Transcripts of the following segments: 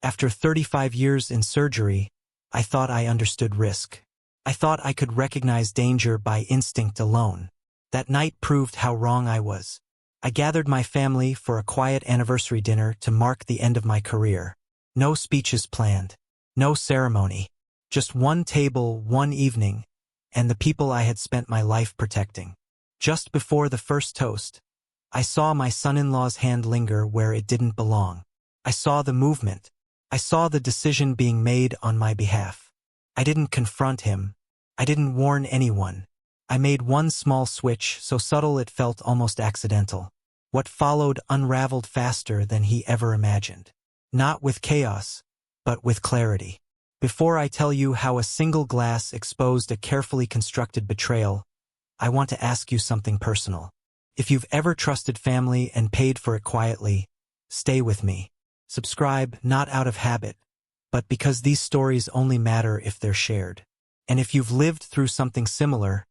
After 35 years in surgery, I thought I understood risk. I thought I could recognize danger by instinct alone. That night proved how wrong I was. I gathered my family for a quiet anniversary dinner to mark the end of my career. No speeches planned. No ceremony. Just one table, one evening, and the people I had spent my life protecting. Just before the first toast, I saw my son-in-law's hand linger where it didn't belong. I saw the movement. I saw the decision being made on my behalf. I didn't confront him. I didn't warn anyone. I made one small switch, so subtle it felt almost accidental. What followed unraveled faster than he ever imagined. Not with chaos, but with clarity. Before I tell you how a single glass exposed a carefully constructed betrayal, I want to ask you something personal. If you've ever trusted family and paid for it quietly, stay with me. Subscribe not out of habit, but because these stories only matter if they're shared. And if you've lived through something similar,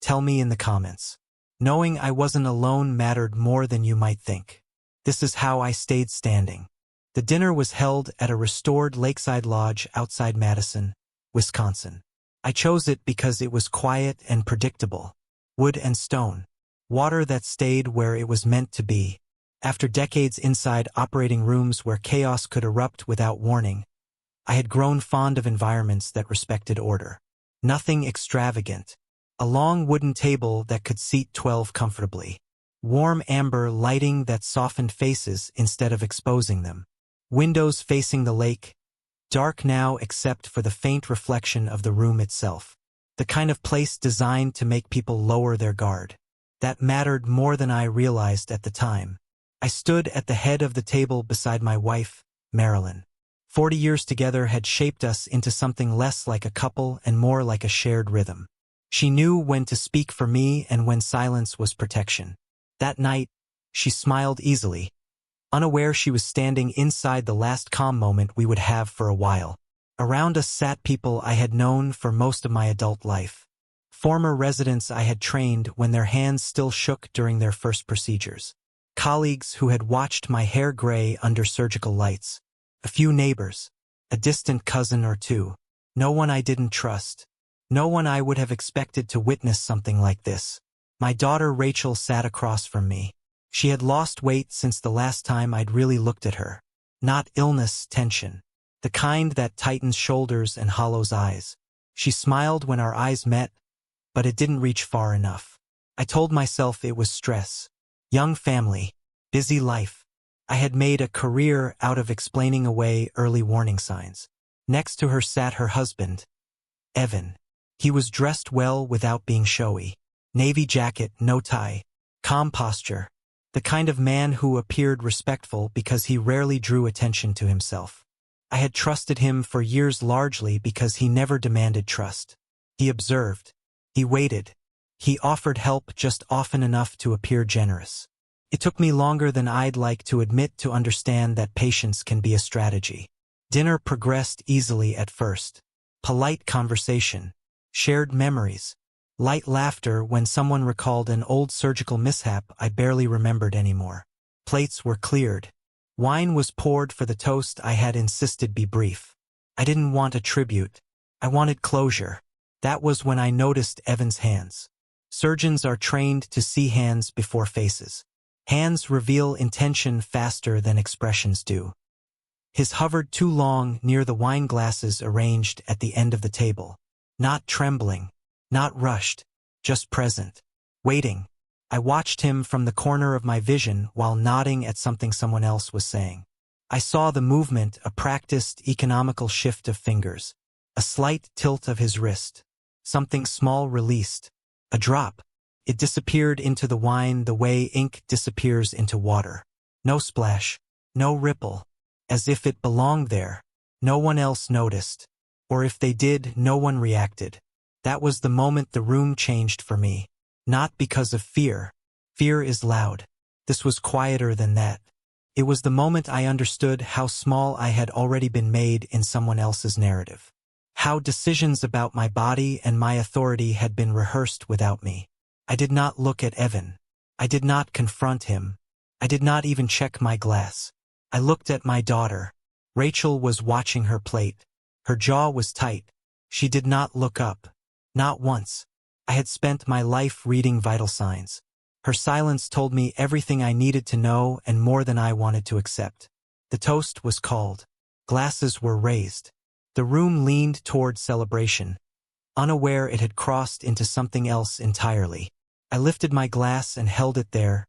tell me in the comments. Knowing I wasn't alone mattered more than you might think. This is how I stayed standing. The dinner was held at a restored lakeside lodge outside Madison, Wisconsin. I chose it because it was quiet and predictable. Wood and stone. Water that stayed where it was meant to be. After decades inside operating rooms where chaos could erupt without warning, I had grown fond of environments that respected order. Nothing extravagant. A long wooden table that could seat 12 comfortably. Warm amber lighting that softened faces instead of exposing them. Windows facing the lake, dark now except for the faint reflection of the room itself. The kind of place designed to make people lower their guard. That mattered more than I realized at the time. I stood at the head of the table beside my wife, Marilyn. 40 years together had shaped us into something less like a couple and more like a shared rhythm. She knew when to speak for me and when silence was protection. That night, she smiled easily, unaware she was standing inside the last calm moment we would have for a while. Around us sat people I had known for most of my adult life. Former residents I had trained when their hands still shook during their first procedures. Colleagues who had watched my hair gray under surgical lights. A few neighbors. A distant cousin or two. No one I didn't trust. No one I would have expected to witness something like this. My daughter Rachel sat across from me. She had lost weight since the last time I'd really looked at her. Not illness, tension. The kind that tightens shoulders and hollows eyes. She smiled when our eyes met, but it didn't reach far enough. I told myself it was stress. Young family. Busy life. I had made a career out of explaining away early warning signs. Next to her sat her husband, Evan. He was dressed well without being showy. Navy jacket, no tie. Calm posture. The kind of man who appeared respectful because he rarely drew attention to himself. I had trusted him for years largely because he never demanded trust. He observed. He waited. He offered help just often enough to appear generous. It took me longer than I'd like to admit to understand that patience can be a strategy. Dinner progressed easily at first. Polite conversation. Shared memories. Light laughter when someone recalled an old surgical mishap I barely remembered anymore. Plates were cleared. Wine was poured for the toast I had insisted be brief. I didn't want a tribute. I wanted closure. That was when I noticed Evan's hands. Surgeons are trained to see hands before faces. Hands reveal intention faster than expressions do. His hovered too long near the wine glasses arranged at the end of the table. Not trembling. Not rushed. Just present. Waiting. I watched him from the corner of my vision while nodding at something someone else was saying. I saw the movement, a practiced, economical shift of fingers. A slight tilt of his wrist. Something small released. A drop. It disappeared into the wine the way ink disappears into water. No splash. No ripple. As if it belonged there. No one else noticed. Or if they did, no one reacted. That was the moment the room changed for me. Not because of fear. Fear is loud. This was quieter than that. It was the moment I understood how small I had already been made in someone else's narrative. How decisions about my body and my authority had been rehearsed without me. I did not look at Evan. I did not confront him. I did not even check my glass. I looked at my daughter. Rachel was watching her plate. Her jaw was tight. She did not look up. Not once. I had spent my life reading vital signs. Her silence told me everything I needed to know and more than I wanted to accept. The toast was called. Glasses were raised. The room leaned toward celebration, unaware it had crossed into something else entirely. I lifted my glass and held it there,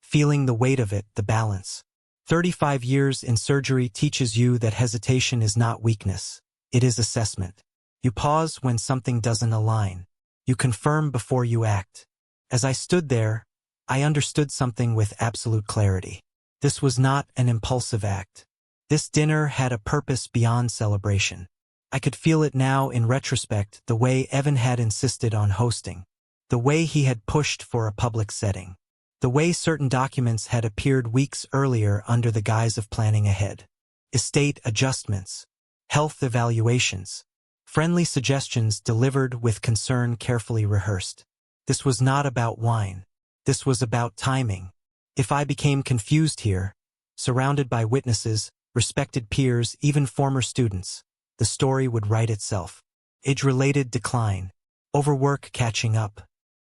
feeling the weight of it, the balance. 35 years in surgery teaches you that hesitation is not weakness. It is assessment. You pause when something doesn't align. You confirm before you act. As I stood there, I understood something with absolute clarity. This was not an impulsive act. This dinner had a purpose beyond celebration. I could feel it now in retrospect, the way Evan had insisted on hosting, the way he had pushed for a public setting, the way certain documents had appeared weeks earlier under the guise of planning ahead. Estate adjustments, health evaluations, friendly suggestions delivered with concern carefully rehearsed. This was not about wine. This was about timing. If I became confused here, surrounded by witnesses, respected peers, even former students, the story would write itself. Age-related decline, overwork catching up,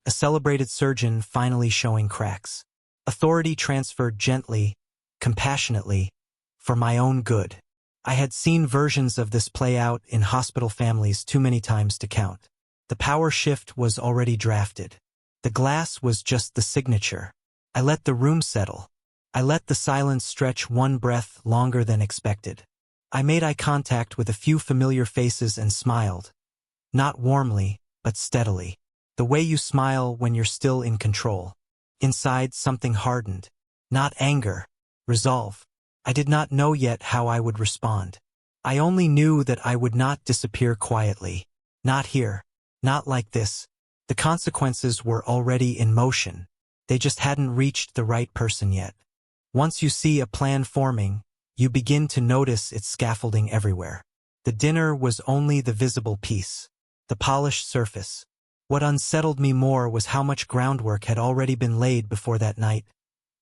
a celebrated surgeon finally showing cracks, authority transferred gently, compassionately, for my own good. I had seen versions of this play out in hospital families too many times to count. The power shift was already drafted. The glass was just the signature. I let the room settle. I let the silence stretch one breath longer than expected. I made eye contact with a few familiar faces and smiled. Not warmly, but steadily. The way you smile when you're still in control. Inside, something hardened. Not anger. Resolve. I did not know yet how I would respond. I only knew that I would not disappear quietly. Not here. Not like this. The consequences were already in motion. They just hadn't reached the right person yet. Once you see a plan forming, you begin to notice its scaffolding everywhere. The dinner was only the visible piece, the polished surface. What unsettled me more was how much groundwork had already been laid before that night,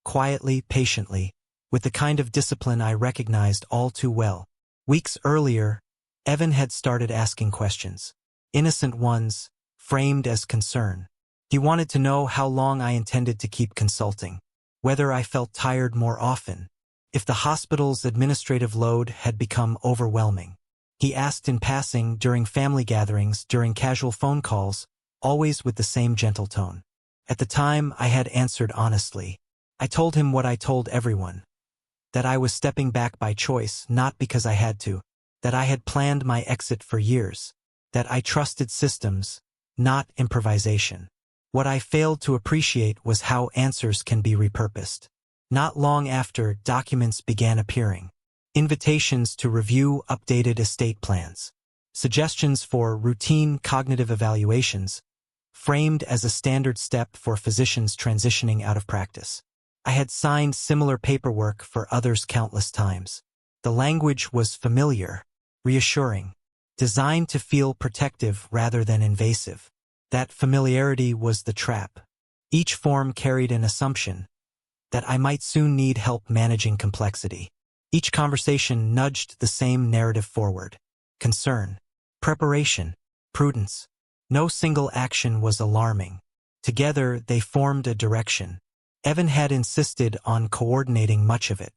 quietly, patiently, with the kind of discipline I recognized all too well. Weeks earlier, Evan had started asking questions, innocent ones, framed as concern. He wanted to know how long I intended to keep consulting, whether I felt tired more often, if the hospital's administrative load had become overwhelming. He asked in passing, during family gatherings, during casual phone calls, always with the same gentle tone. At the time, I had answered honestly. I told him what I told everyone, that I was stepping back by choice, not because I had to, that I had planned my exit for years, that I trusted systems, not improvisation. What I failed to appreciate was how answers can be repurposed. Not long after, documents began appearing. Invitations to review updated estate plans. Suggestions for routine cognitive evaluations, framed as a standard step for physicians transitioning out of practice. I had signed similar paperwork for others countless times. The language was familiar, reassuring, designed to feel protective rather than invasive. That familiarity was the trap. Each form carried an assumption that I might soon need help managing complexity. Each conversation nudged the same narrative forward. Concern, preparation, prudence. No single action was alarming. Together, they formed a direction. Evan had insisted on coordinating much of it.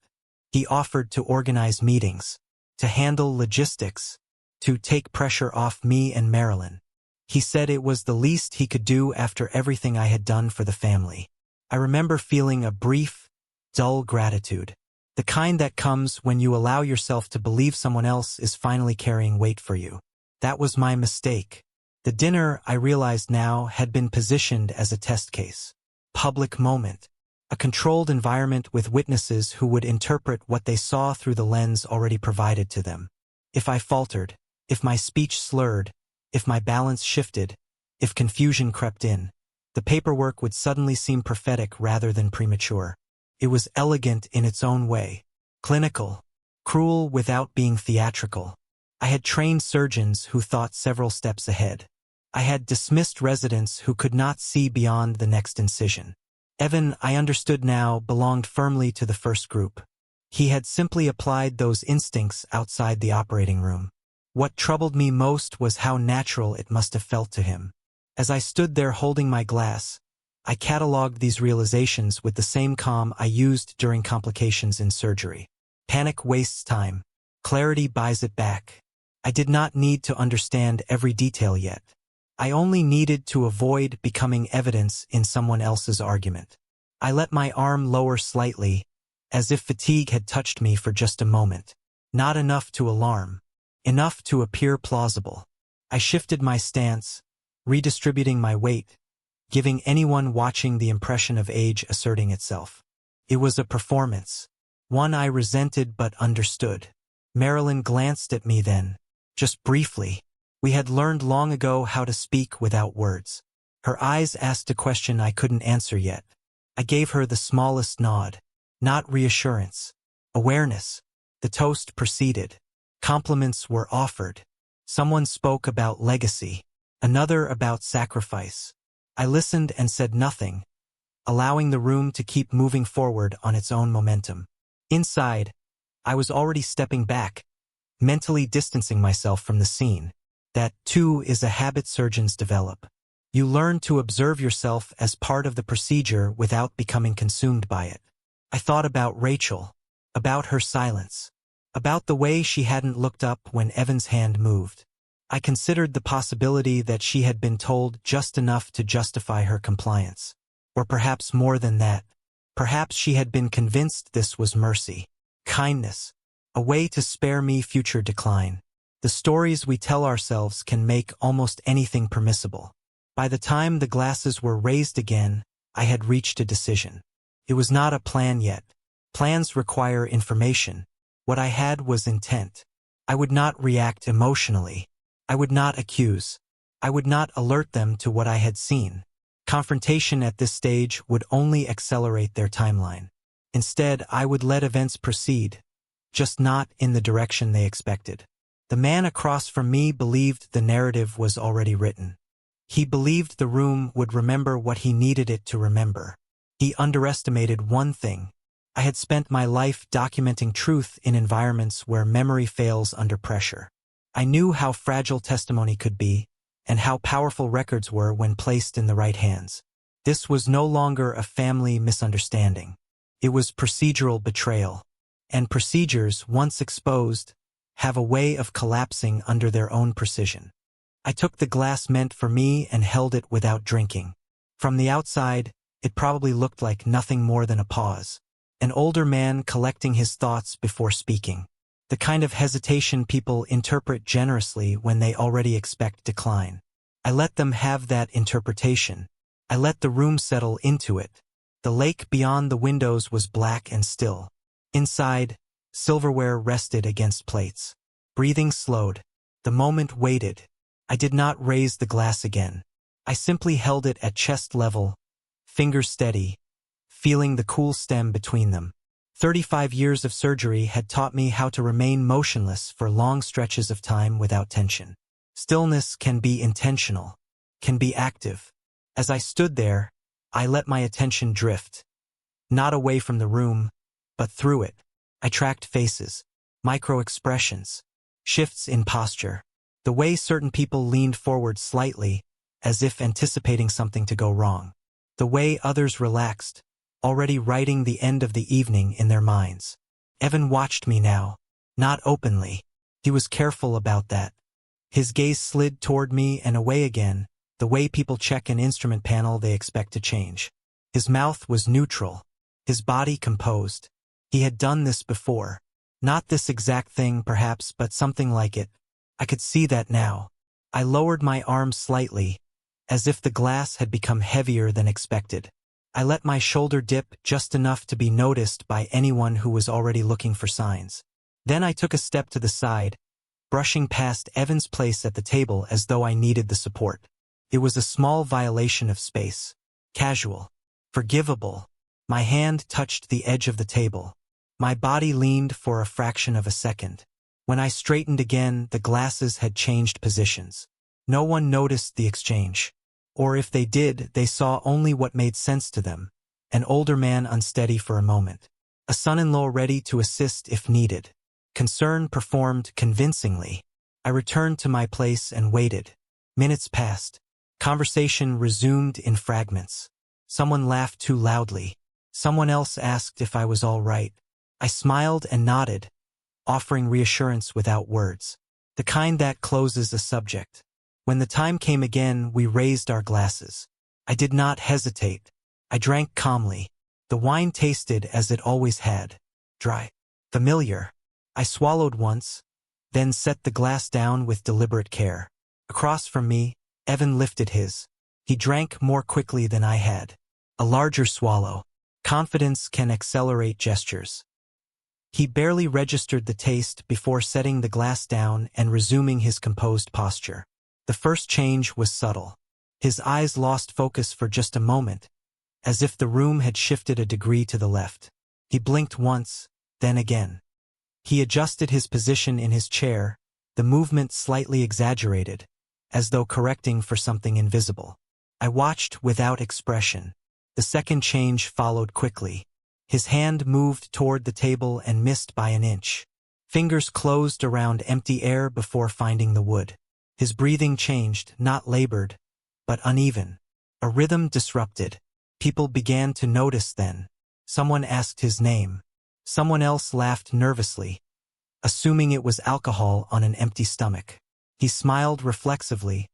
He offered to organize meetings, to handle logistics, to take pressure off me and Marilyn. He said it was the least he could do after everything I had done for the family. I remember feeling a brief, dull gratitude, the kind that comes when you allow yourself to believe someone else is finally carrying weight for you. That was my mistake. The dinner, I realized now, had been positioned as a test case. Public moment. A controlled environment with witnesses who would interpret what they saw through the lens already provided to them. If I faltered, if my speech slurred, if my balance shifted, if confusion crept in, the paperwork would suddenly seem prophetic rather than premature. It was elegant in its own way, clinical, cruel without being theatrical. I had trained surgeons who thought several steps ahead. I had dismissed residents who could not see beyond the next incision. Evan, I understood now, belonged firmly to the first group. He had simply applied those instincts outside the operating room. What troubled me most was how natural it must have felt to him. As I stood there holding my glass, I catalogued these realizations with the same calm I used during complications in surgery. Panic wastes time. Clarity buys it back. I did not need to understand every detail yet. I only needed to avoid becoming evidence in someone else's argument. I let my arm lower slightly, as if fatigue had touched me for just a moment. Not enough to alarm. Enough to appear plausible. I shifted my stance, redistributing my weight, giving anyone watching the impression of age asserting itself. It was a performance. One I resented but understood. Marilyn glanced at me then, just briefly. We had learned long ago how to speak without words. Her eyes asked a question I couldn't answer yet. I gave her the smallest nod. Not reassurance. Awareness. The toast proceeded. Compliments were offered. Someone spoke about legacy. Another about sacrifice. I listened and said nothing, allowing the room to keep moving forward on its own momentum. Inside, I was already stepping back, mentally distancing myself from the scene. That, too, is a habit surgeons develop. You learn to observe yourself as part of the procedure without becoming consumed by it. I thought about Rachel, about her silence, about the way she hadn't looked up when Evan's hand moved. I considered the possibility that she had been told just enough to justify her compliance. Or perhaps more than that. Perhaps she had been convinced this was mercy, kindness, a way to spare me future decline. The stories we tell ourselves can make almost anything permissible. By the time the glasses were raised again, I had reached a decision. It was not a plan yet. Plans require information. What I had was intent. I would not react emotionally. I would not accuse. I would not alert them to what I had seen. Confrontation at this stage would only accelerate their timeline. Instead, I would let events proceed, just not in the direction they expected. The man across from me believed the narrative was already written. He believed the room would remember what he needed it to remember. He underestimated one thing. I had spent my life documenting truth in environments where memory fails under pressure. I knew how fragile testimony could be, and how powerful records were when placed in the right hands. This was no longer a family misunderstanding. It was procedural betrayal. And procedures, once exposed, have a way of collapsing under their own precision. I took the glass meant for me and held it without drinking. From the outside, it probably looked like nothing more than a pause. An older man collecting his thoughts before speaking. The kind of hesitation people interpret generously when they already expect decline. I let them have that interpretation. I let the room settle into it. The lake beyond the windows was black and still. Inside, silverware rested against plates. Breathing slowed. The moment waited. I did not raise the glass again. I simply held it at chest level, fingers steady, feeling the cool stem between them. 35 years of surgery had taught me how to remain motionless for long stretches of time without tension. Stillness can be intentional, can be active. As I stood there, I let my attention drift. Not away from the room, but through it. I tracked faces, micro-expressions, shifts in posture. The way certain people leaned forward slightly, as if anticipating something to go wrong. The way others relaxed, already writing the end of the evening in their minds. Evan watched me now, not openly. He was careful about that. His gaze slid toward me and away again, the way people check an instrument panel they expect to change. His mouth was neutral, his body composed. He had done this before. Not this exact thing, perhaps, but something like it. I could see that now. I lowered my arm slightly, as if the glass had become heavier than expected. I let my shoulder dip just enough to be noticed by anyone who was already looking for signs. Then I took a step to the side, brushing past Evan's place at the table as though I needed the support. It was a small violation of space. Casual. Forgivable. My hand touched the edge of the table. My body leaned for a fraction of a second. When I straightened again, the glasses had changed positions. No one noticed the exchange. Or if they did, they saw only what made sense to them. An older man unsteady for a moment. A son-in-law ready to assist if needed. Concern performed convincingly. I returned to my place and waited. Minutes passed. Conversation resumed in fragments. Someone laughed too loudly. Someone else asked if I was all right. I smiled and nodded, offering reassurance without words. The kind that closes a subject. When the time came again, we raised our glasses. I did not hesitate. I drank calmly. The wine tasted as it always had. Dry. Familiar. I swallowed once, then set the glass down with deliberate care. Across from me, Evan lifted his. He drank more quickly than I had. A larger swallow. Confidence can accelerate gestures. He barely registered the taste before setting the glass down and resuming his composed posture. The first change was subtle. His eyes lost focus for just a moment, as if the room had shifted a degree to the left. He blinked once, then again. He adjusted his position in his chair, the movement slightly exaggerated, as though correcting for something invisible. I watched without expression. The second change followed quickly. His hand moved toward the table and missed by an inch. Fingers closed around empty air before finding the wood. His breathing changed, not labored, but uneven. A rhythm disrupted. People began to notice then. Someone asked his name. Someone else laughed nervously, assuming it was alcohol on an empty stomach. He smiled reflexively,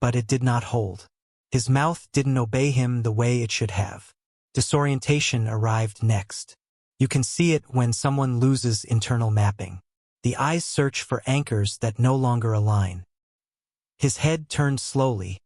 but it did not hold. His mouth didn't obey him the way it should have. Disorientation arrived next. You can see it when someone loses internal mapping. The eyes search for anchors that no longer align. His head turned slowly,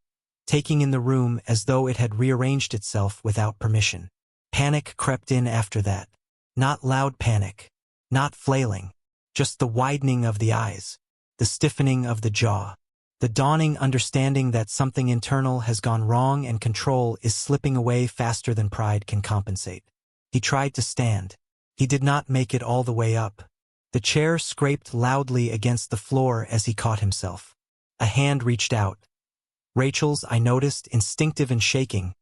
taking in the room as though it had rearranged itself without permission. Panic crept in after that. Not loud panic, not flailing, just the widening of the eyes, the stiffening of the jaw, the dawning understanding that something internal has gone wrong and control is slipping away faster than pride can compensate. He tried to stand. He did not make it all the way up. The chair scraped loudly against the floor as he caught himself. A hand reached out. Rachel's, I noticed, instinctive and shaking,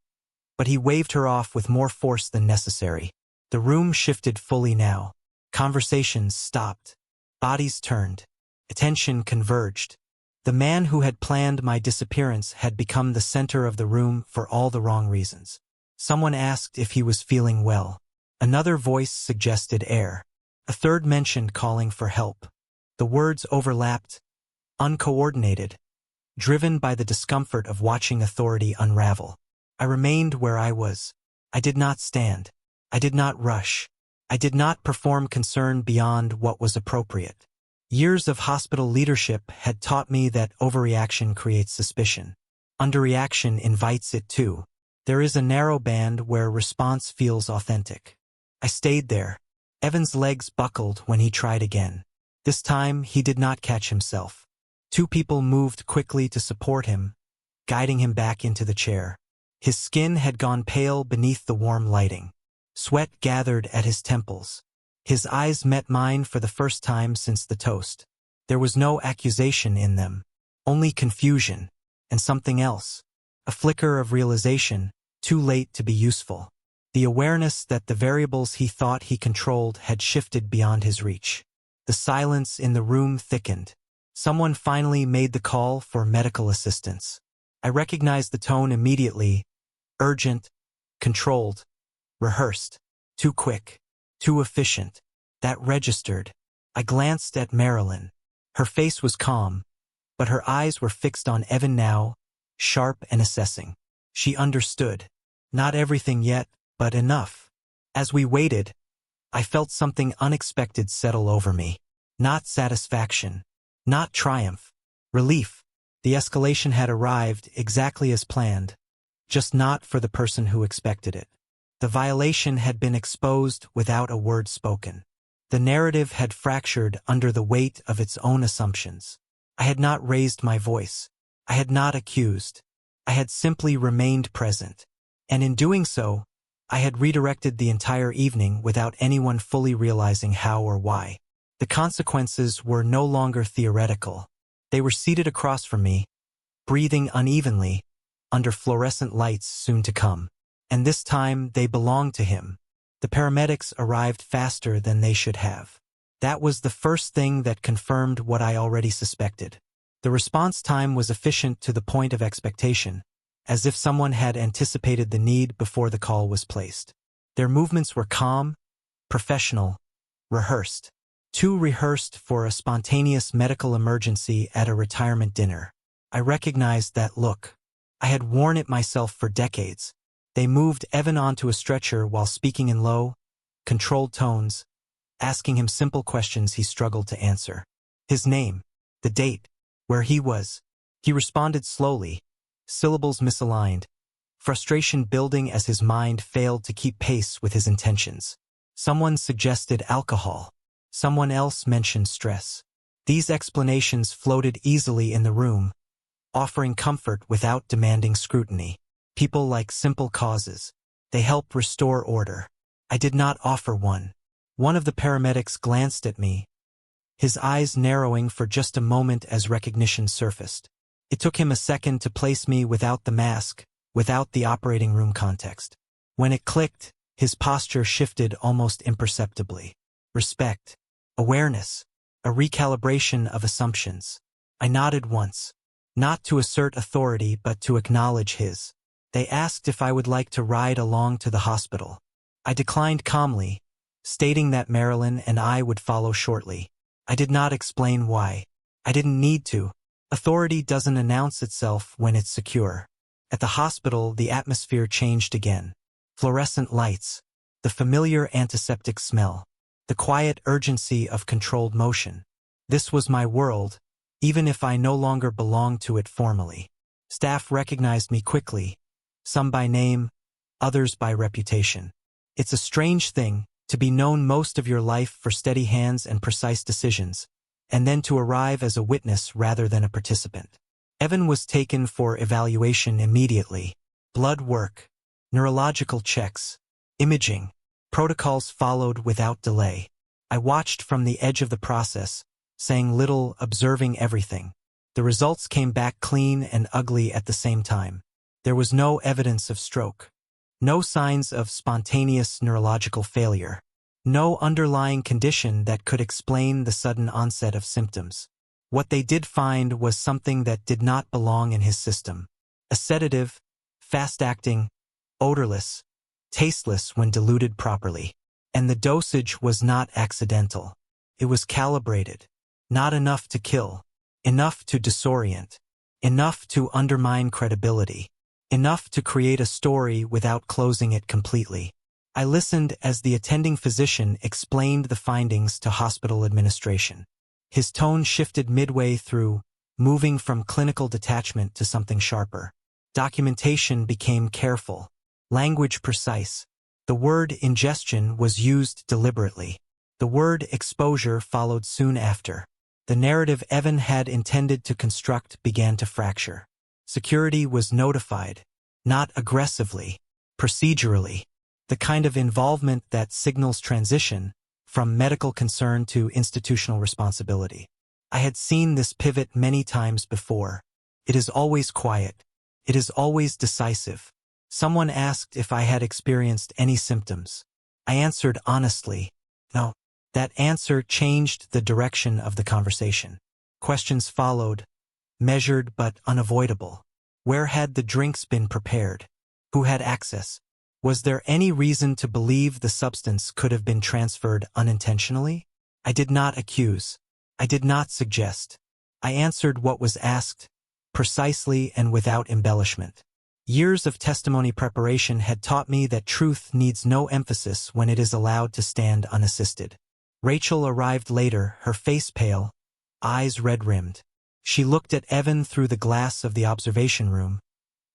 but he waved her off with more force than necessary. The room shifted fully now. Conversations stopped. Bodies turned. Attention converged. The man who had planned my disappearance had become the center of the room for all the wrong reasons. Someone asked if he was feeling well. Another voice suggested air. A third mentioned calling for help. The words overlapped, uncoordinated, driven by the discomfort of watching authority unravel. I remained where I was. I did not stand. I did not rush. I did not perform concern beyond what was appropriate. Years of hospital leadership had taught me that overreaction creates suspicion. Underreaction invites it too. There is a narrow band where response feels authentic. I stayed there. Evan's legs buckled when he tried again. This time, he did not catch himself. Two people moved quickly to support him, guiding him back into the chair. His skin had gone pale beneath the warm lighting. Sweat gathered at his temples. His eyes met mine for the first time since the toast. There was no accusation in them, only confusion, and something else. A flicker of realization, too late to be useful. The awareness that the variables he thought he controlled had shifted beyond his reach. The silence in the room thickened. Someone finally made the call for medical assistance. I recognized the tone immediately. Urgent, controlled, rehearsed, too quick, too efficient. That registered. I glanced at Marilyn. Her face was calm, but her eyes were fixed on Evan now, sharp and assessing. She understood. Not everything yet, but enough. As we waited, I felt something unexpected settle over me. Not satisfaction. Not triumph. Relief. The escalation had arrived exactly as planned, just not for the person who expected it. The violation had been exposed without a word spoken. The narrative had fractured under the weight of its own assumptions. I had not raised my voice. I had not accused. I had simply remained present. And in doing so, I had redirected the entire evening without anyone fully realizing how or why. The consequences were no longer theoretical. They were seated across from me, breathing unevenly, under fluorescent lights soon to come. And this time they belonged to him. The paramedics arrived faster than they should have. That was the first thing that confirmed what I already suspected. The response time was efficient to the point of expectation, as if someone had anticipated the need before the call was placed. Their movements were calm, professional, rehearsed. Too rehearsed for a spontaneous medical emergency at a retirement dinner. I recognized that look. I had worn it myself for decades. They moved Evan onto a stretcher while speaking in low, controlled tones, asking him simple questions he struggled to answer. His name, the date, where he was. He responded slowly, syllables misaligned, frustration building as his mind failed to keep pace with his intentions. Someone suggested alcohol. Someone else mentioned stress. These explanations floated easily in the room, offering comfort without demanding scrutiny. People like simple causes. They help restore order. I did not offer one. One of the paramedics glanced at me, his eyes narrowing for just a moment as recognition surfaced. It took him a second to place me without the mask, without the operating room context. When it clicked, his posture shifted almost imperceptibly. Respect. Awareness. A recalibration of assumptions. I nodded once. Not to assert authority but to acknowledge his. They asked if I would like to ride along to the hospital. I declined calmly, stating that Marilyn and I would follow shortly. I did not explain why. I didn't need to. Authority doesn't announce itself when it's secure. At the hospital, the atmosphere changed again. Fluorescent lights. The familiar antiseptic smell. The quiet urgency of controlled motion. This was my world, even if I no longer belonged to it formally. Staff recognized me quickly, some by name, others by reputation. It's a strange thing, to be known most of your life for steady hands and precise decisions, and then to arrive as a witness rather than a participant. Evan was taken for evaluation immediately. Blood work, neurological checks, imaging. Protocols followed without delay. I watched from the edge of the process, saying little, observing everything. The results came back clean and ugly at the same time. There was no evidence of stroke. No signs of spontaneous neurological failure. No underlying condition that could explain the sudden onset of symptoms. What they did find was something that did not belong in his system. A sedative, fast-acting, odorless, tasteless when diluted properly. And the dosage was not accidental. It was calibrated. Not enough to kill. Enough to disorient. Enough to undermine credibility. Enough to create a story without closing it completely. I listened as the attending physician explained the findings to hospital administration. His tone shifted midway through, moving from clinical detachment to something sharper. Documentation became careful. Language precise. The word ingestion was used deliberately. The word exposure followed soon after. The narrative Evan had intended to construct began to fracture. Security was notified, not aggressively, procedurally, the kind of involvement that signals transition from medical concern to institutional responsibility. I had seen this pivot many times before. It is always quiet. It is always decisive. Someone asked if I had experienced any symptoms. I answered honestly, no. That answer changed the direction of the conversation. Questions followed, measured but unavoidable. Where had the drinks been prepared? Who had access? Was there any reason to believe the substance could have been transferred unintentionally? I did not accuse. I did not suggest. I answered what was asked, precisely and without embellishment. Years of testimony preparation had taught me that truth needs no emphasis when it is allowed to stand unassisted. Rachel arrived later, her face pale, eyes red-rimmed. She looked at Evan through the glass of the observation room,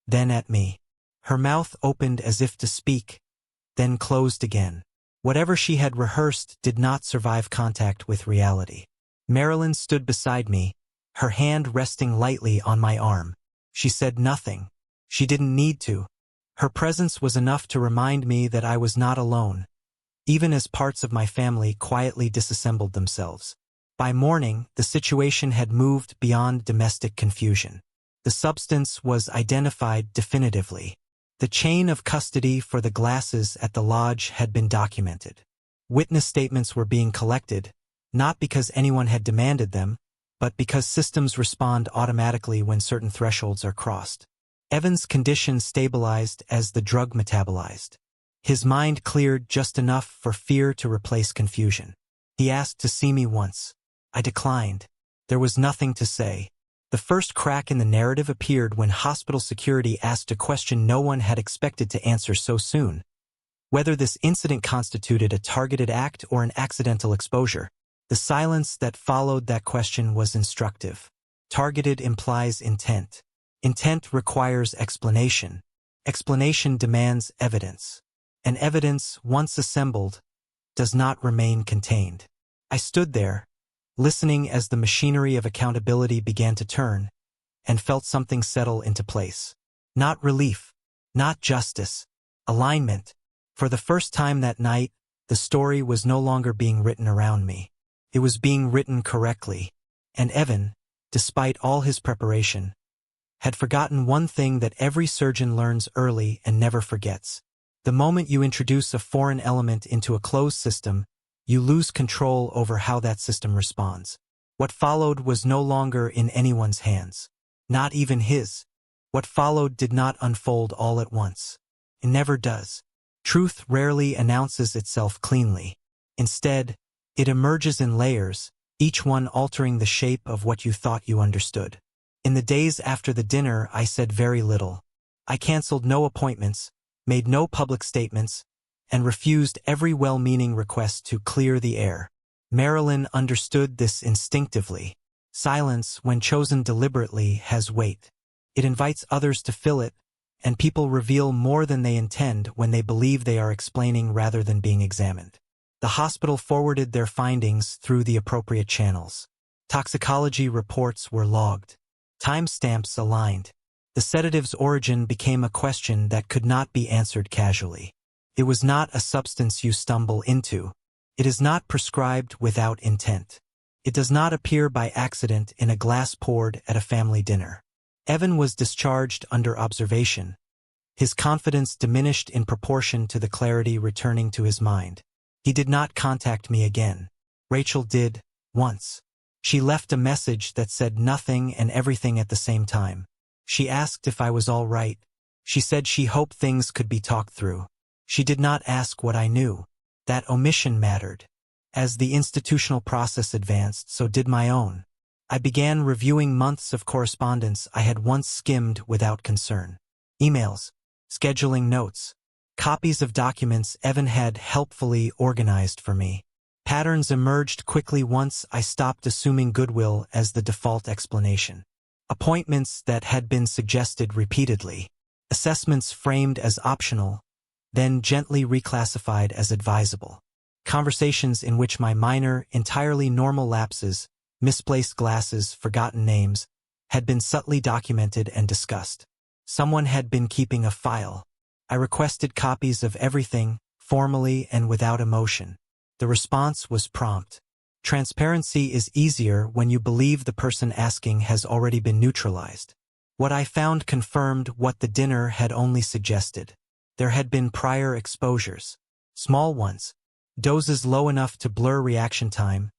then at me. Her mouth opened as if to speak, then closed again. Whatever she had rehearsed did not survive contact with reality. Marilyn stood beside me, her hand resting lightly on my arm. She said nothing. She didn't need to. Her presence was enough to remind me that I was not alone, even as parts of my family quietly disassembled themselves. By morning, the situation had moved beyond domestic confusion. The substance was identified definitively. The chain of custody for the glasses at the lodge had been documented. Witness statements were being collected, not because anyone had demanded them, but because systems respond automatically when certain thresholds are crossed. Evan's condition stabilized as the drug metabolized. His mind cleared just enough for fear to replace confusion. He asked to see me once. I declined. There was nothing to say. The first crack in the narrative appeared when hospital security asked a question no one had expected to answer so soon: whether this incident constituted a targeted act or an accidental exposure. The silence that followed that question was instructive. Targeted implies intent. Intent requires explanation. Explanation demands evidence. And evidence, once assembled, does not remain contained. I stood there, listening as the machinery of accountability began to turn, and felt something settle into place. Not relief, not justice, alignment. For the first time that night, the story was no longer being written around me. It was being written correctly. And Evan, despite all his preparation, had forgotten one thing that every surgeon learns early and never forgets. The moment you introduce a foreign element into a closed system, you lose control over how that system responds. What followed was no longer in anyone's hands. Not even his. What followed did not unfold all at once. It never does. Truth rarely announces itself cleanly. Instead, it emerges in layers, each one altering the shape of what you thought you understood. In the days after the dinner, I said very little. I canceled no appointments, made no public statements, and refused every well-meaning request to clear the air. Marilyn understood this instinctively. Silence, when chosen deliberately, has weight. It invites others to fill it, and people reveal more than they intend when they believe they are explaining rather than being examined. The hospital forwarded their findings through the appropriate channels. Toxicology reports were logged. Timestamps aligned. The sedative's origin became a question that could not be answered casually. It was not a substance you stumble into. It is not prescribed without intent. It does not appear by accident in a glass poured at a family dinner. Evan was discharged under observation. His confidence diminished in proportion to the clarity returning to his mind. He did not contact me again. Rachel did, once. She left a message that said nothing and everything at the same time. She asked if I was all right. She said she hoped things could be talked through. She did not ask what I knew. That omission mattered. As the institutional process advanced, so did my own. I began reviewing months of correspondence I had once skimmed without concern. Emails, scheduling notes, copies of documents Evan had helpfully organized for me. Patterns emerged quickly once I stopped assuming goodwill as the default explanation. Appointments that had been suggested repeatedly. Assessments framed as optional, then gently reclassified as advisable. Conversations in which my minor, entirely normal lapses, misplaced glasses, forgotten names, had been subtly documented and discussed. Someone had been keeping a file. I requested copies of everything, formally and without emotion. The response was prompt. Transparency is easier when you believe the person asking has already been neutralized. What I found confirmed what the dinner had only suggested. There had been prior exposures. Small ones. Doses low enough to blur reaction time.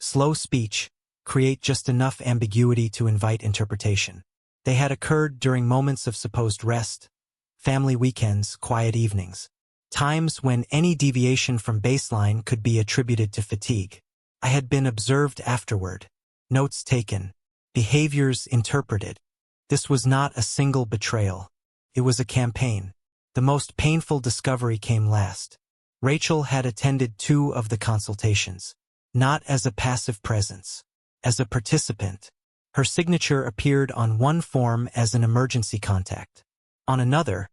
Slow speech, create just enough ambiguity to invite interpretation. They had occurred during moments of supposed rest, family weekends, quiet evenings. Times when any deviation from baseline could be attributed to fatigue. I had been observed afterward. Notes taken. Behaviors interpreted. This was not a single betrayal. It was a campaign. The most painful discovery came last. Rachel had attended 2 of the consultations. Not as a passive presence. As a participant. Her signature appeared on one form as an emergency contact. On another,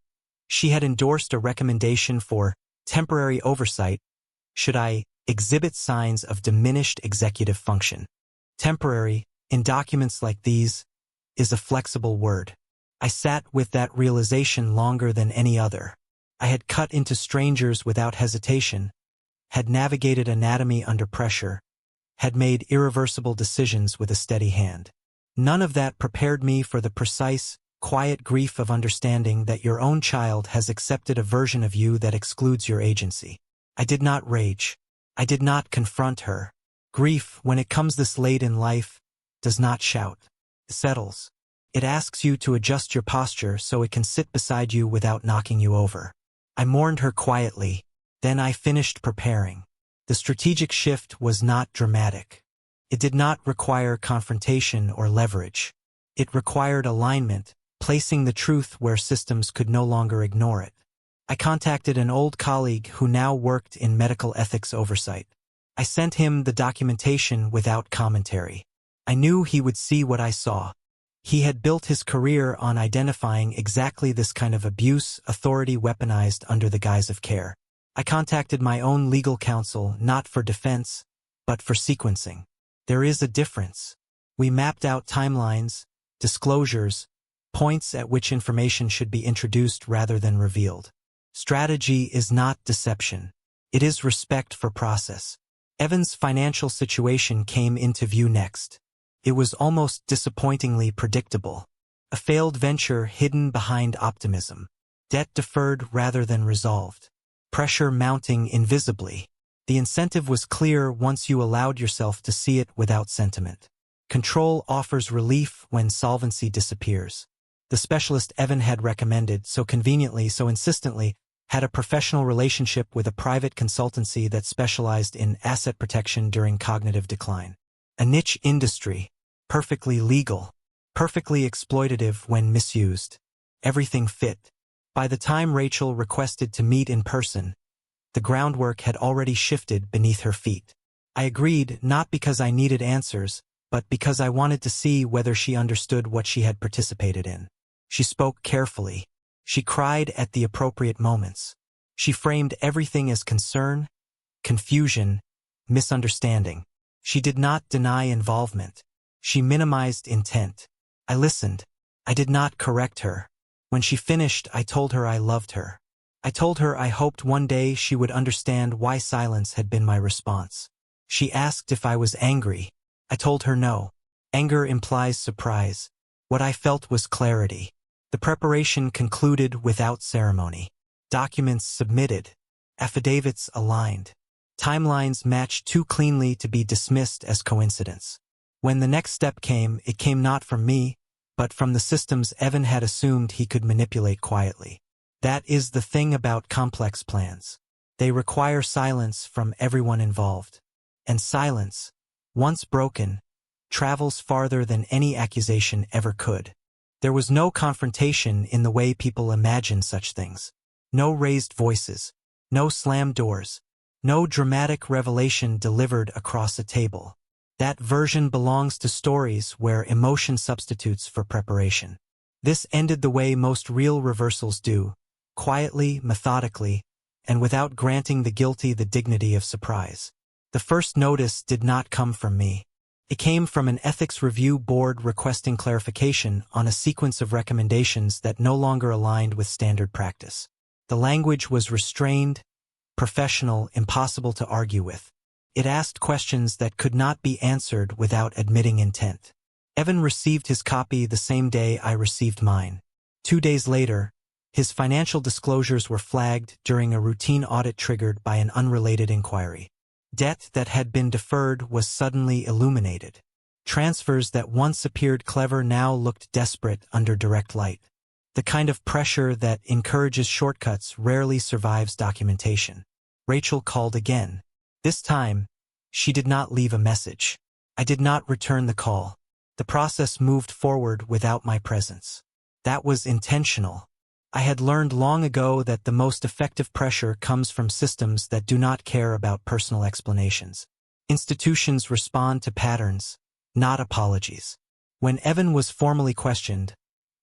she had endorsed a recommendation for temporary oversight should I exhibit signs of diminished executive function. Temporary, in documents like these, is a flexible word. I sat with that realization longer than any other. I had cut into strangers without hesitation, had navigated anatomy under pressure, had made irreversible decisions with a steady hand. None of that prepared me for the precise, quiet grief of understanding that your own child has accepted a version of you that excludes your agency. I did not rage. I did not confront her. Grief, when it comes this late in life, does not shout. It settles. It asks you to adjust your posture so it can sit beside you without knocking you over. I mourned her quietly, then I finished preparing. The strategic shift was not dramatic. It did not require confrontation or leverage. It required alignment, placing the truth where systems could no longer ignore it. I contacted an old colleague who now worked in medical ethics oversight. I sent him the documentation without commentary. I knew he would see what I saw. He had built his career on identifying exactly this kind of abuse, authority weaponized under the guise of care. I contacted my own legal counsel not for defense, but for sequencing. There is a difference. We mapped out timelines, disclosures, points at which information should be introduced rather than revealed. Strategy is not deception. It is respect for process. Evan's financial situation came into view next. It was almost disappointingly predictable. A failed venture hidden behind optimism. Debt deferred rather than resolved. Pressure mounting invisibly. The incentive was clear once you allowed yourself to see it without sentiment. Control offers relief when solvency disappears. The specialist Evan had recommended, so conveniently, so insistently, had a professional relationship with a private consultancy that specialized in asset protection during cognitive decline. A niche industry, perfectly legal, perfectly exploitative when misused. Everything fit. By the time Rachel requested to meet in person, the groundwork had already shifted beneath her feet. I agreed not because I needed answers, but because I wanted to see whether she understood what she had participated in. She spoke carefully. She cried at the appropriate moments. She framed everything as concern, confusion, misunderstanding. She did not deny involvement. She minimized intent. I listened. I did not correct her. When she finished, I told her I loved her. I told her I hoped one day she would understand why silence had been my response. She asked if I was angry. I told her no. Anger implies surprise. What I felt was clarity. The preparation concluded without ceremony. Documents submitted. Affidavits aligned. Timelines matched too cleanly to be dismissed as coincidence. When the next step came, it came not from me, but from the systems Evan had assumed he could manipulate quietly. That is the thing about complex plans. They require silence from everyone involved. And silence, once broken, travels farther than any accusation ever could. There was no confrontation in the way people imagine such things. No raised voices. No slammed doors. No dramatic revelation delivered across a table. That version belongs to stories where emotion substitutes for preparation. This ended the way most real reversals do, quietly, methodically, and without granting the guilty the dignity of surprise. The first notice did not come from me. It came from an ethics review board requesting clarification on a sequence of recommendations that no longer aligned with standard practice. The language was restrained, professional, impossible to argue with. It asked questions that could not be answered without admitting intent. Evan received his copy the same day I received mine. 2 days later, his financial disclosures were flagged during a routine audit triggered by an unrelated inquiry. Debt that had been deferred was suddenly illuminated. Transfers that once appeared clever now looked desperate under direct light. The kind of pressure that encourages shortcuts rarely survives documentation. Rachel called again. This time, she did not leave a message. I did not return the call. The process moved forward without my presence. That was intentional. I had learned long ago that the most effective pressure comes from systems that do not care about personal explanations. Institutions respond to patterns, not apologies. When Evan was formally questioned,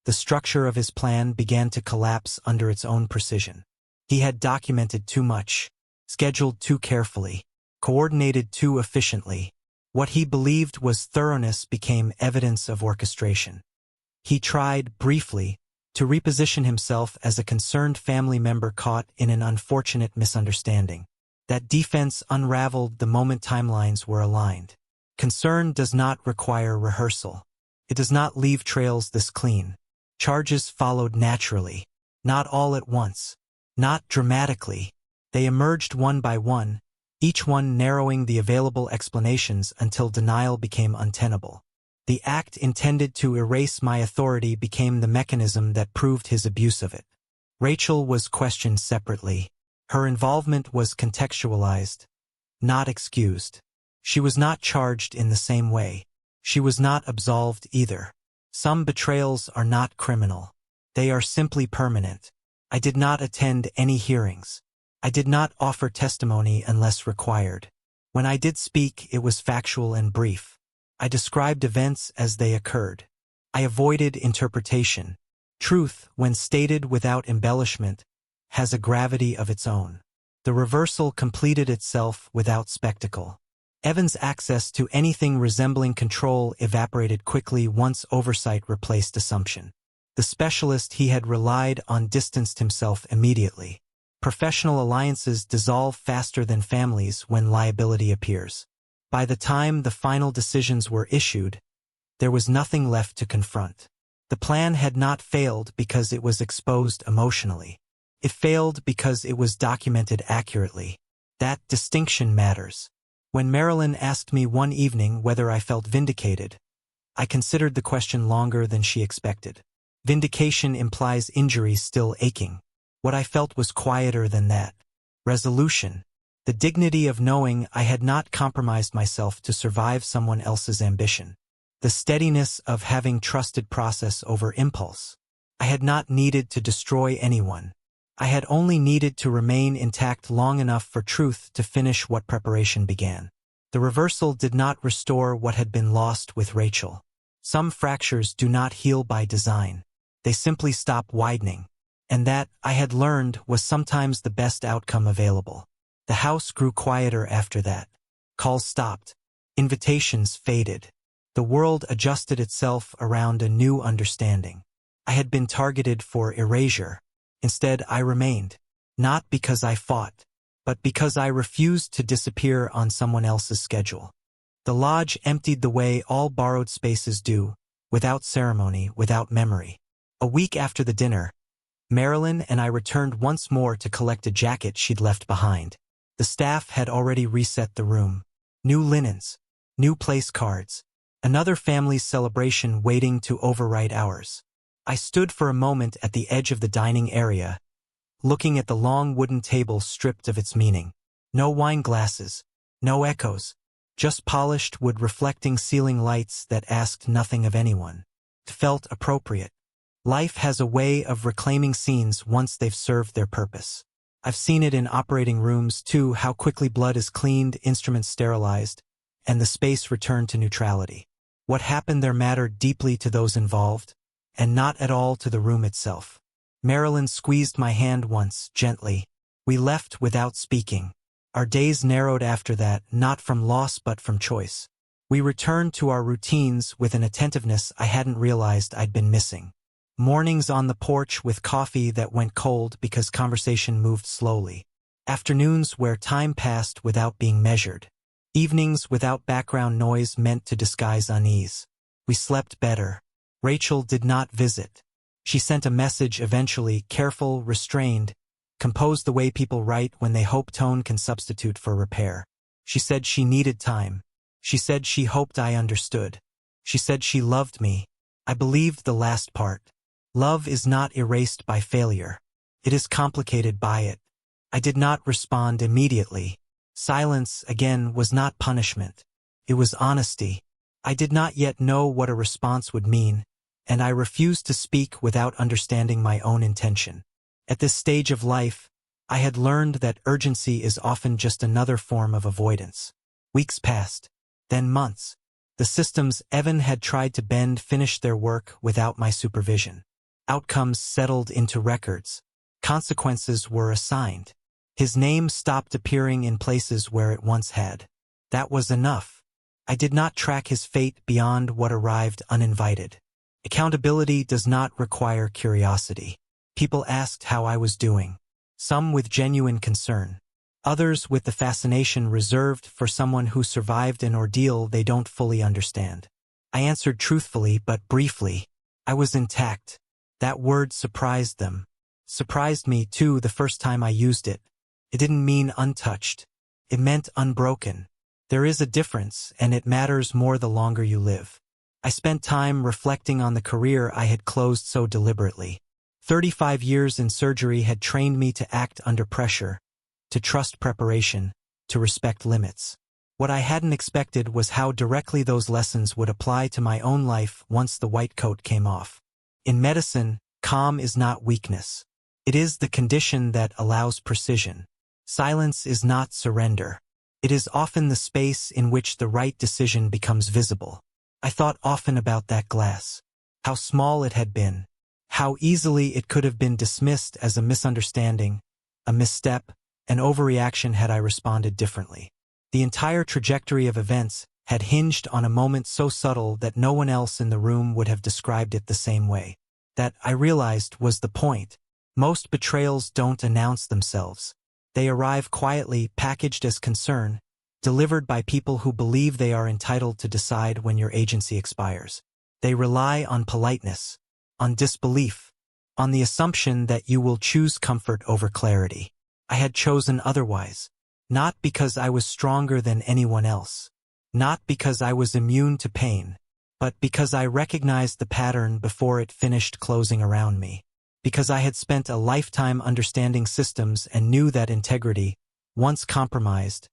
the structure of his plan began to collapse under its own precision. He had documented too much, scheduled too carefully, coordinated too efficiently. What he believed was thoroughness became evidence of orchestration. He tried, briefly, to reposition himself as a concerned family member caught in an unfortunate misunderstanding. That defense unraveled the moment timelines were aligned. Concern does not require rehearsal. It does not leave trails this clean. Charges followed naturally. Not all at once. Not dramatically. They emerged one by one, each one narrowing the available explanations until denial became untenable. The act intended to erase my authority became the mechanism that proved his abuse of it. Rachel was questioned separately. Her involvement was contextualized, not excused. She was not charged in the same way. She was not absolved either. Some betrayals are not criminal. They are simply permanent. I did not attend any hearings. I did not offer testimony unless required. When I did speak, it was factual and brief. I described events as they occurred. I avoided interpretation. Truth, when stated without embellishment, has a gravity of its own. The reversal completed itself without spectacle. Evan's access to anything resembling control evaporated quickly once oversight replaced assumption. The specialist he had relied on distanced himself immediately. Professional alliances dissolve faster than families when liability appears. By the time the final decisions were issued, there was nothing left to confront. The plan had not failed because it was exposed emotionally. It failed because it was documented accurately. That distinction matters. When Marilyn asked me one evening whether I felt vindicated, I considered the question longer than she expected. Vindication implies injury still aching. What I felt was quieter than that. Resolution. The dignity of knowing I had not compromised myself to survive someone else's ambition. The steadiness of having trusted process over impulse. I had not needed to destroy anyone. I had only needed to remain intact long enough for truth to finish what preparation began. The reversal did not restore what had been lost with Rachel. Some fractures do not heal by design. They simply stop widening. And that, I had learned, was sometimes the best outcome available. The house grew quieter after that. Calls stopped. Invitations faded. The world adjusted itself around a new understanding. I had been targeted for erasure. Instead, I remained. Not because I fought, but because I refused to disappear on someone else's schedule. The lodge emptied the way all borrowed spaces do, without ceremony, without memory. A week after the dinner, Marilyn and I returned once more to collect a jacket she'd left behind. The staff had already reset the room. New linens, new place cards, another family's celebration waiting to overwrite ours. I stood for a moment at the edge of the dining area, looking at the long wooden table stripped of its meaning. No wine glasses, no echoes, just polished wood reflecting ceiling lights that asked nothing of anyone. It felt appropriate. Life has a way of reclaiming scenes once they've served their purpose. I've seen it in operating rooms too, how quickly blood is cleaned, instruments sterilized, and the space returned to neutrality. What happened there mattered deeply to those involved, and not at all to the room itself. Marilyn squeezed my hand once, gently. We left without speaking. Our days narrowed after that, not from loss but from choice. We returned to our routines with an attentiveness I hadn't realized I'd been missing. Mornings on the porch with coffee that went cold because conversation moved slowly. Afternoons where time passed without being measured. Evenings without background noise meant to disguise unease. We slept better. Rachel did not visit. She sent a message eventually, careful, restrained, composed the way people write when they hope tone can substitute for repair. She said she needed time. She said she hoped I understood. She said she loved me. I believed the last part. Love is not erased by failure. It is complicated by it. I did not respond immediately. Silence, again, was not punishment. It was honesty. I did not yet know what a response would mean, and I refused to speak without understanding my own intention. At this stage of life, I had learned that urgency is often just another form of avoidance. Weeks passed, then months. The systems Evan had tried to bend finished their work without my supervision. Outcomes settled into records. Consequences were assigned. His name stopped appearing in places where it once had. That was enough. I did not track his fate beyond what arrived uninvited. Accountability does not require curiosity. People asked how I was doing. Some with genuine concern. Others with the fascination reserved for someone who survived an ordeal they don't fully understand. I answered truthfully but briefly. I was intact. That word surprised them. Surprised me, too, the first time I used it. It didn't mean untouched. It meant unbroken. There is a difference, and it matters more the longer you live. I spent time reflecting on the career I had closed so deliberately. 35 years in surgery had trained me to act under pressure, to trust preparation, to respect limits. What I hadn't expected was how directly those lessons would apply to my own life once the white coat came off. In medicine, calm is not weakness. It is the condition that allows precision. Silence is not surrender. It is often the space in which the right decision becomes visible. I thought often about that glass. How small it had been. How easily it could have been dismissed as a misunderstanding, a misstep, an overreaction had I responded differently. The entire trajectory of events had hinged on a moment so subtle that no one else in the room would have described it the same way. That, I realized, was the point. Most betrayals don't announce themselves. They arrive quietly, packaged as concern, delivered by people who believe they are entitled to decide when your agency expires. They rely on politeness, on disbelief, on the assumption that you will choose comfort over clarity. I had chosen otherwise, not because I was stronger than anyone else, not because I was immune to pain, but because I recognized the pattern before it finished closing around me. Because I had spent a lifetime understanding systems and knew that integrity, once compromised,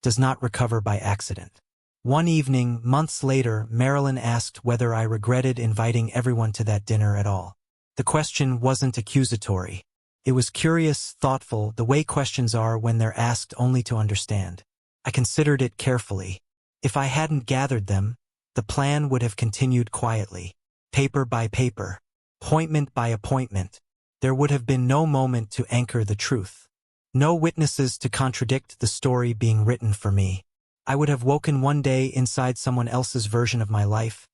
does not recover by accident. One evening, months later, Marilyn asked whether I regretted inviting everyone to that dinner at all. The question wasn't accusatory. It was curious, thoughtful, the way questions are when they're asked only to understand. I considered it carefully. If I hadn't gathered them, the plan would have continued quietly, paper by paper, appointment by appointment. There would have been no moment to anchor the truth. No witnesses to contradict the story being written for me. I would have woken one day inside someone else's version of my life,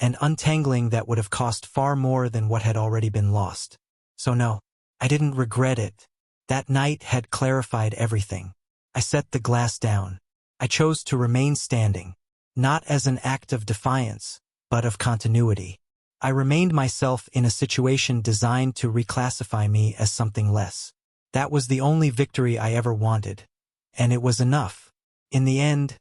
an untangling that would have cost far more than what had already been lost. So no, I didn't regret it. That night had clarified everything. I set the glass down. I chose to remain standing, not as an act of defiance, but of continuity. I remained myself in a situation designed to reclassify me as something less. That was the only victory I ever wanted, and it was enough. In the end,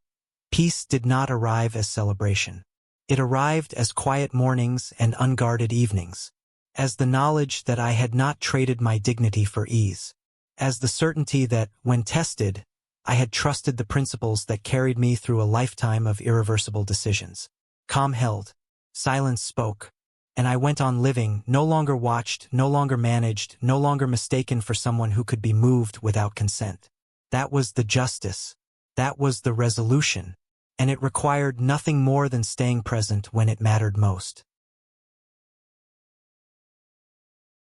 peace did not arrive as celebration. It arrived as quiet mornings and unguarded evenings, as the knowledge that I had not traded my dignity for ease, as the certainty that, when tested, I had trusted the principles that carried me through a lifetime of irreversible decisions. Calm held, silence spoke, and I went on living, no longer watched, no longer managed, no longer mistaken for someone who could be moved without consent. That was the justice. That was the resolution. And it required nothing more than staying present when it mattered most.